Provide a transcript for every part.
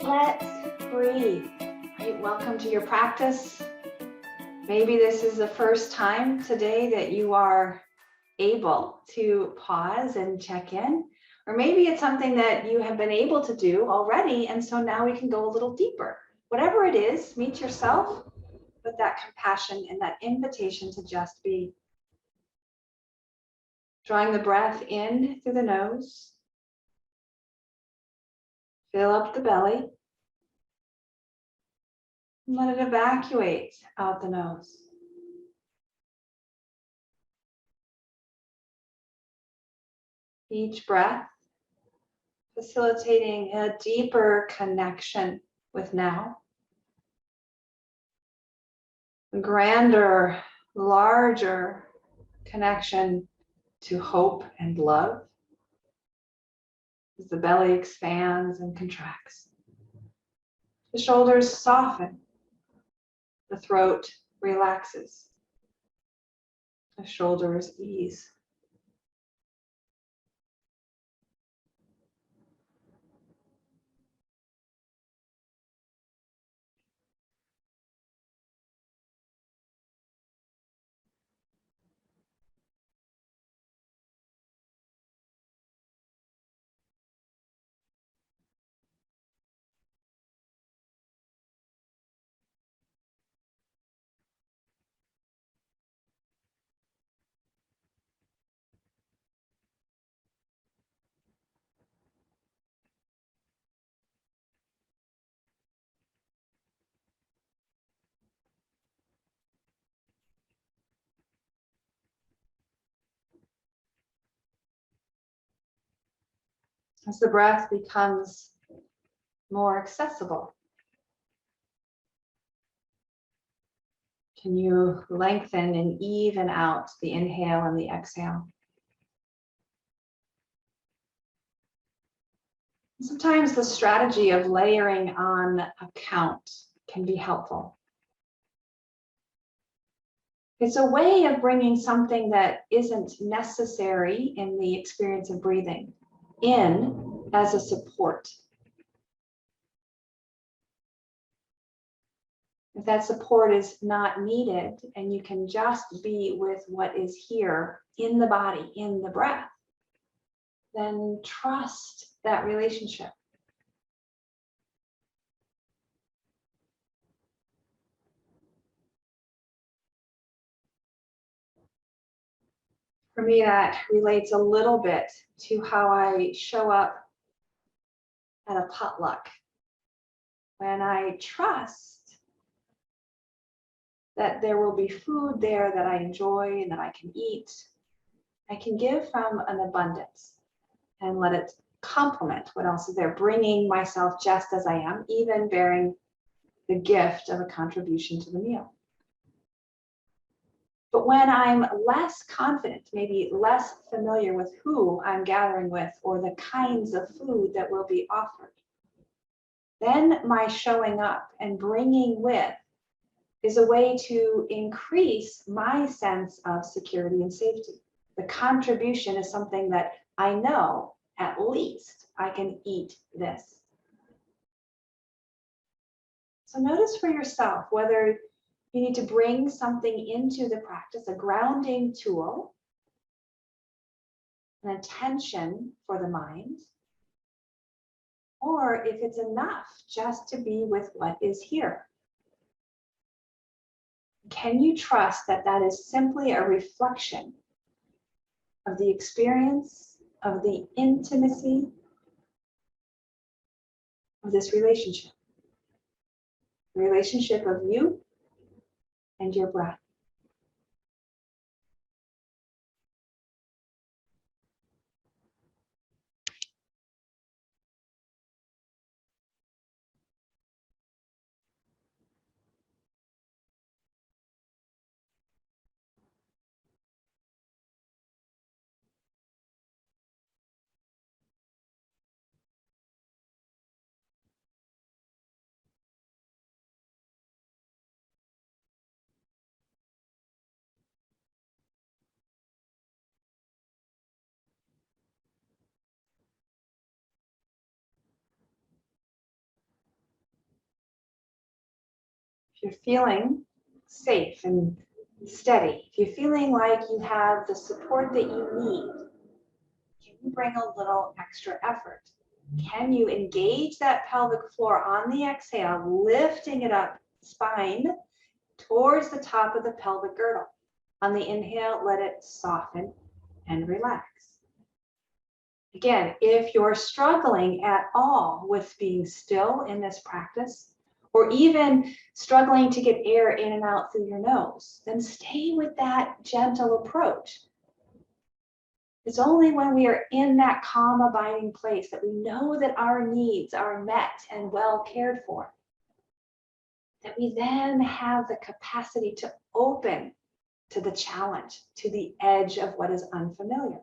Let's breathe. Right, welcome to your practice. Maybe this is the first time today that you are able to pause and check in, or maybe it's something that you have been able to do already, and so now we can go a little deeper. Whatever it is, meet yourself with that compassion and that invitation to just be. Drawing the breath in through the nose, fill up the belly, and let it evacuate out the nose. Each breath facilitating a deeper connection with now, a grander, larger connection to hope and love as the belly expands and contracts. The shoulders soften, the throat relaxes, the shoulders ease. As the breath becomes more accessible, can you lengthen and even out the inhale and the exhale? Sometimes the strategy of layering on a count can be helpful. It's a way of bringing something that isn't necessary in the experience of breathing in as a support. If that support is not needed and you can just be with what is here in the body, in the breath, then trust that relationship. For me, that relates a little bit to how I show up at a potluck. When I trust that there will be food there that I enjoy and that I can eat, I can give from an abundance and let it complement what else is there, bringing myself just as I am, even bearing the gift of a contribution to the meal. But when I'm less confident, maybe less familiar with who I'm gathering with or the kinds of food that will be offered, then my showing up and bringing with is a way to increase my sense of security and safety. The contribution is something that I know at least I can eat this. So notice for yourself whether you need to bring something into the practice, a grounding tool, an attention for the mind, or if it's enough just to be with what is here. Can you trust that that is simply a reflection of the experience, of the intimacy of this relationship? The relationship of you and your breath. If you're feeling safe and steady, if you're feeling like you have the support that you need, can you bring a little extra effort? Can you engage that pelvic floor on the exhale, lifting it up, spine towards the top of the pelvic girdle? On the inhale, let it soften and relax. Again, if you're struggling at all with being still in this practice, or even struggling to get air in and out through your nose, then stay with that gentle approach. It's only when we are in that calm, abiding place that we know that our needs are met and well cared for, that we then have the capacity to open to the challenge, to the edge of what is unfamiliar.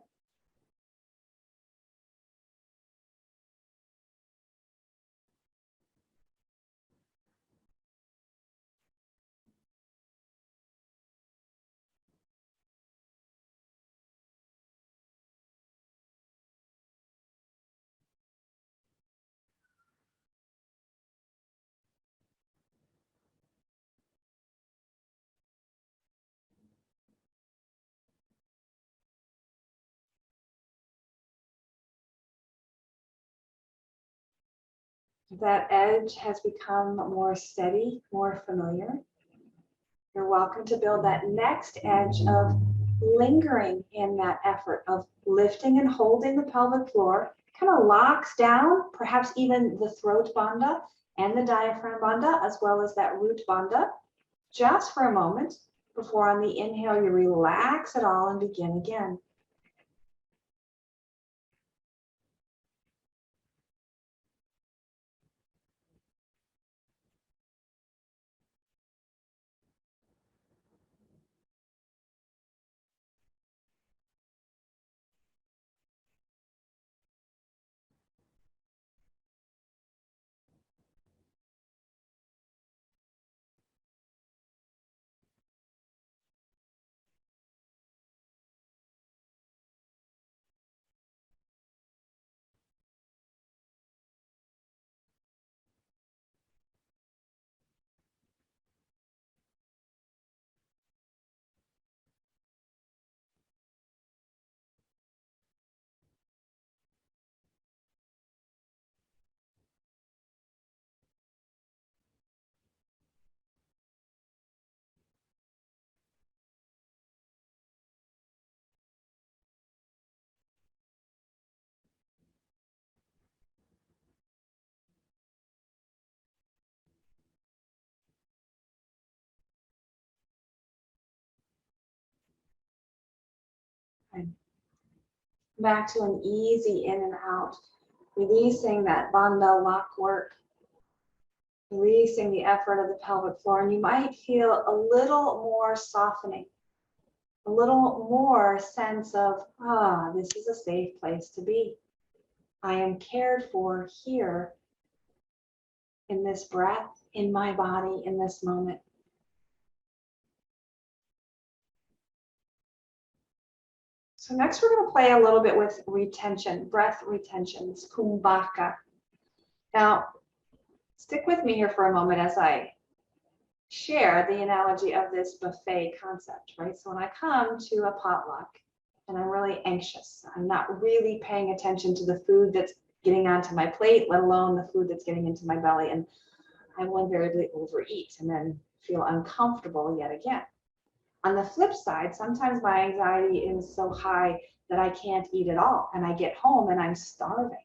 That edge has become more steady, more familiar. You're welcome to build that next edge of lingering in that effort of lifting and holding the pelvic floor. Kind of locks down, perhaps even the throat bandha and the diaphragm bandha, as well as that root bandha, just for a moment before on the inhale you relax it all and begin again. And back to an easy in and out, releasing that bandha lock work, releasing the effort of the pelvic floor, and you might feel a little more softening, a little more sense of, this is a safe place to be. I am cared for here in this breath, in my body, in this moment. So next we're going to play a little bit with retention, breath retention, it's kumbhaka. Now, stick with me here for a moment as I share the analogy of this buffet concept, right? So when I come to a potluck and I'm really anxious, I'm not really paying attention to the food that's getting onto my plate, let alone the food that's getting into my belly, and I will invariably overeat and then feel uncomfortable yet again. On the flip side, sometimes my anxiety is so high that I can't eat at all, and I get home and I'm starving.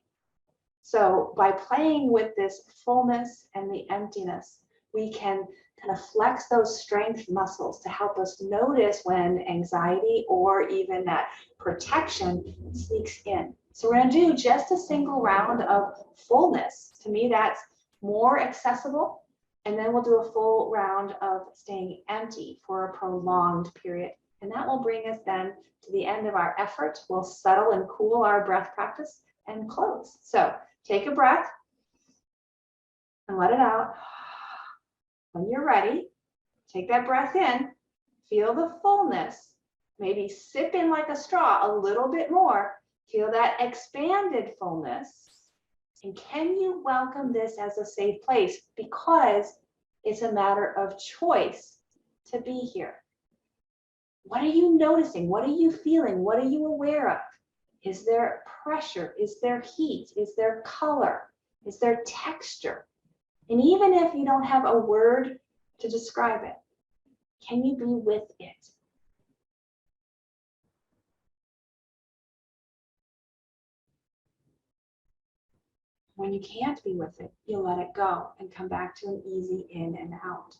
So by playing with this fullness and the emptiness, we can kind of flex those strength muscles to help us notice when anxiety or even that protection sneaks in. So we're going to do just a single round of fullness. To me, that's more accessible. And then we'll do a full round of staying empty for a prolonged period. And that will bring us then to the end of our effort. We'll settle and cool our breath practice and close. So take a breath and let it out. When you're ready, take that breath in, feel the fullness, maybe sip in like a straw a little bit more, feel that expanded fullness. And can you welcome this as a safe place? Because It's a matter of choice to be here. What are you noticing? What are you feeling? What are you aware of? Is there pressure? Is there heat? Is there color? Is there texture? And even if you don't have a word to describe it, can you be with it? When you can't be with it, you let it go and come back to an easy in and out.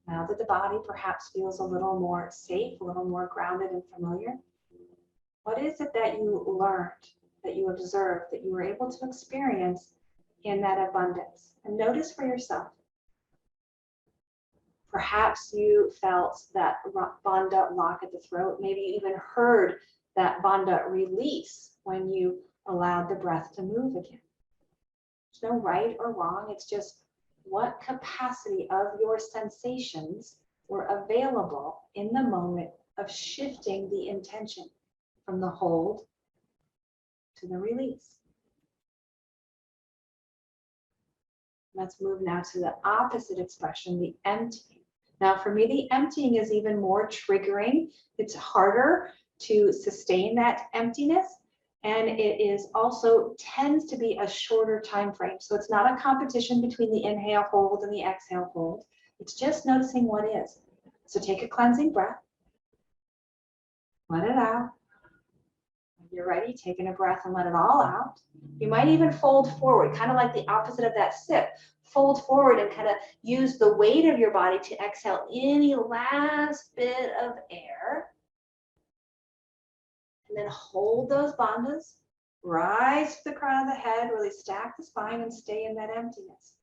Now that the body perhaps feels a little more safe, a little more grounded and familiar, what is it that you learned, that you observed, that you were able to experience in that abundance? And notice for yourself. Perhaps you felt that bandha lock at the throat. Maybe you even heard that bandha release when you allowed the breath to move again. There's no right or wrong. It's just what capacity of your sensations were available in the moment of shifting the intention from the hold to the release. Let's move now to the opposite expression, the emptying. Now, for me, the emptying is even more triggering. It's harder to sustain that emptiness, and it is also tends to be a shorter time frame. So it's not a competition between the inhale hold and the exhale hold. It's just noticing what is. So take a cleansing breath. Let it out. When you're ready, take in a breath and let it all out. You might even fold forward, kind of like the opposite of that sip. Fold forward and kind of use the weight of your body to exhale any last bit of air. And then hold those bandhas. Rise to the crown of the head, really stack the spine and stay in that emptiness.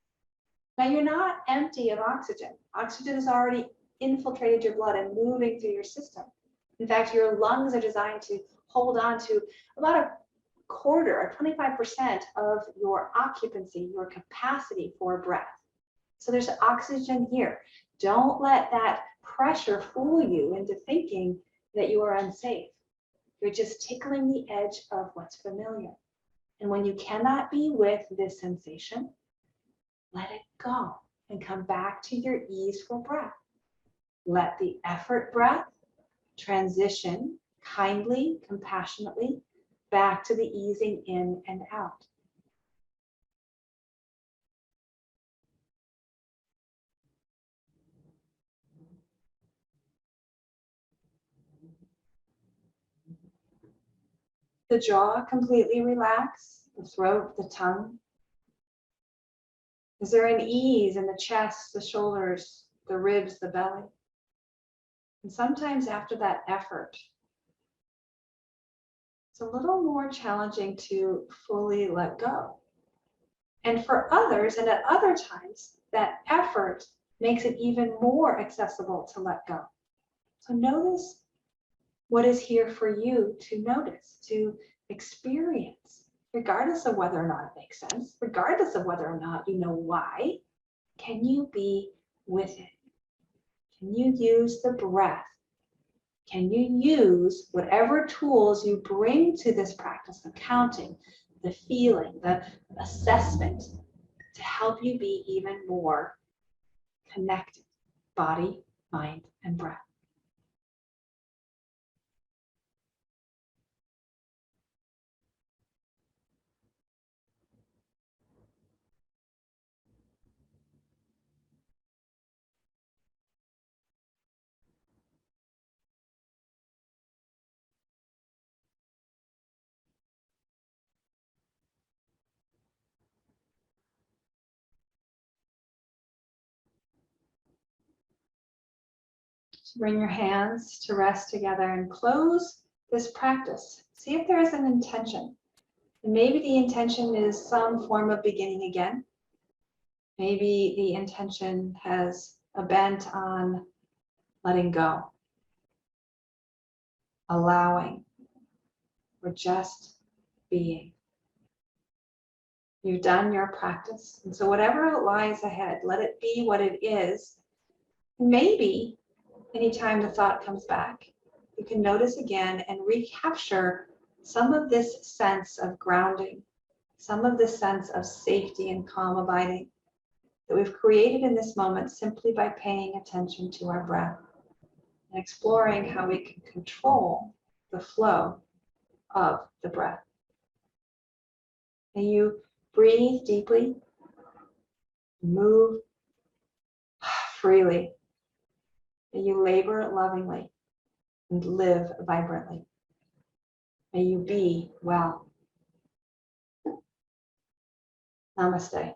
Now you're not empty of oxygen. Oxygen has already infiltrated your blood and moving through your system. In fact, your lungs are designed to hold on to about a quarter or 25% of your occupancy, your capacity for breath. So there's oxygen here. Don't let that pressure fool you into thinking that you are unsafe. You're just tickling the edge of what's familiar. And when you cannot be with this sensation, let it go and come back to your easeful breath. Let the effort breath transition kindly, compassionately, back to the easing in and out. The jaw completely relaxed, the throat, the tongue. Is there an ease in the chest, the shoulders, the ribs, the belly? And sometimes after that effort, it's a little more challenging to fully let go. And for others, and at other times, that effort makes it even more accessible to let go. So notice what is here for you to notice, to experience, regardless of whether or not it makes sense, regardless of whether or not you know why. Can you be with it? Can you use the breath? Can you use whatever tools you bring to this practice of counting, the feeling, the assessment, to help you be even more connected, body, mind, and breath? Bring your hands to rest together and close this practice. See if there is an intention. And maybe the intention is some form of beginning again. Maybe the intention has a bent on letting go, allowing, or just being. You've done your practice. And so whatever lies ahead, let it be what it is. Maybe anytime the thought comes back, you can notice again and recapture some of this sense of grounding, some of this sense of safety and calm abiding that we've created in this moment simply by paying attention to our breath and exploring how we can control the flow of the breath. May you breathe deeply, move freely. May you labor lovingly and live vibrantly. May you be well. Namaste.